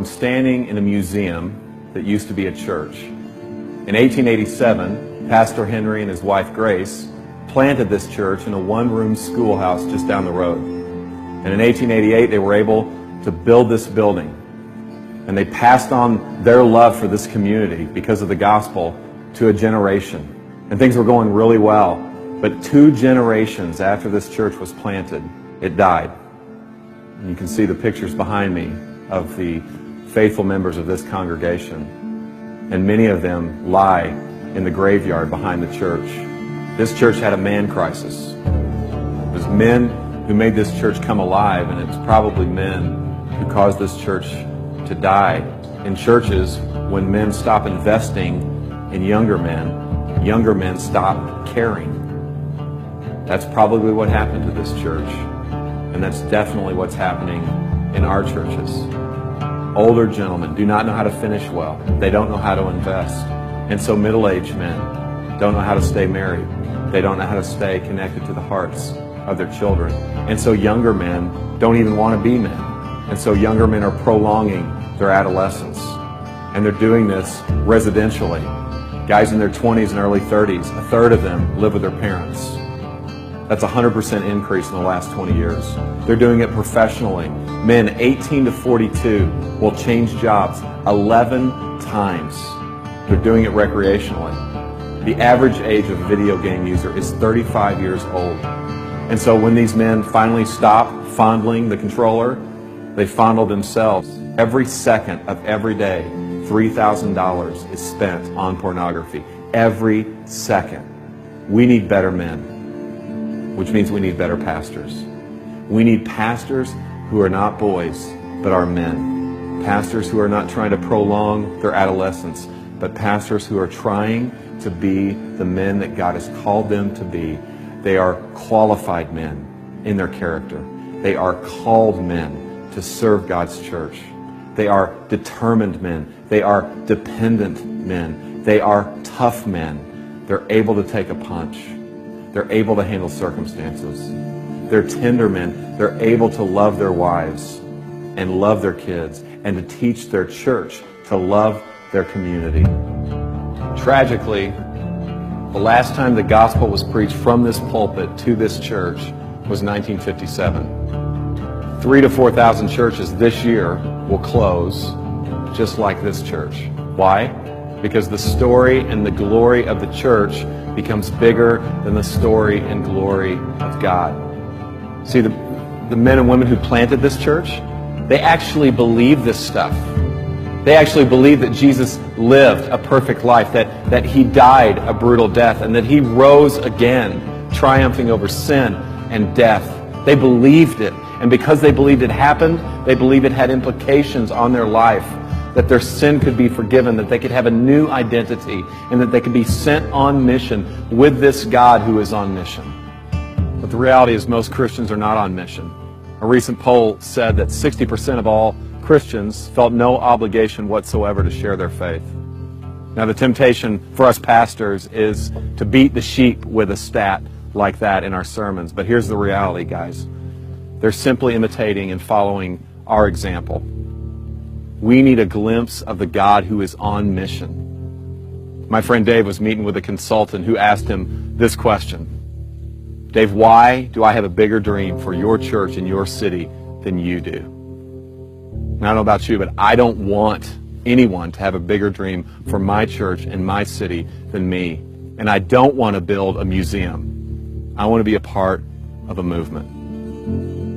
standing in a museum that used to be a church. In 1887, Pastor Henry and his wife Grace planted this church in a one-room schoolhouse just down the road. And in 1888, they were able to build this building. And they passed on their love for this community because of the gospel to a generation. And things were going really well. But 2 generations after this church was planted, it died. And you can see the pictures behind me of the faithful members of this congregation. And many of them lie in the graveyard behind the church. This church had a man crisis. It was men who made this church come alive, and it's probably men who caused this church to die. In churches, when men stop investing in younger men stop caring. That's probably what happened to this church. And that's definitely what's happening in our churches. Older gentlemen do not know how to finish well. They don't know how to invest. And so middle-aged men don't know how to stay married. They don't know how to stay connected to the hearts of their children. And so younger men don't even want to be men. And so younger men are prolonging their adolescence. And they're doing this residentially. Guys in their 20s and early 30s, a third of them live with their parents. That's a 100% increase in the last 20 years. They're doing it professionally. Men 18 to 42 will change jobs 11 times. They're doing it recreationally. The average age of a video game user is 35 years old. And so when these men finally stop fondling the controller, they fondle themselves. Every second of every day, $3,000 is spent on pornography. Every second. We need better men, which means we need better pastors. We need pastors who are not boys, but are men. Pastors who are not trying to prolong their adolescence, but pastors who are trying to be the men that God has called them to be. They are qualified men in their character. They are called men to serve God's church. They are determined men. They are dependent men. They are tough men. They're able to take a punch. They're able to handle circumstances. They're tender men. They're able to love their wives and love their kids and to teach their church to love their community. Tragically, the last time the gospel was preached from this pulpit to this church was 1957. 3,000 to 4,000 churches this year will close just like this church. Why? Because the story and the glory of the church becomes bigger than the story and glory of God. See, the men and women who planted this church, they actually believe this stuff. They actually believe that Jesus lived a perfect life, that He died a brutal death, and that He rose again, triumphing over sin and death. They believed it. And because they believed it happened, they believed it had implications on their life, that their sin could be forgiven, that they could have a new identity, and that they could be sent on mission with this God who is on mission. But the reality is most Christians are not on mission. A recent poll said that 60% of all Christians felt no obligation whatsoever to share their faith. Now, the temptation for us pastors is to beat the sheep with a stat like that in our sermons. But here's the reality, guys. They're simply imitating and following our example. We need a glimpse of the God who is on mission. My friend Dave was meeting with a consultant who asked him this question. Dave, why do I have a bigger dream for your church and your city than you do? And I don't know about you, but I don't want anyone to have a bigger dream for my church and my city than me. And I don't want to build a museum. I want to be a part of a movement.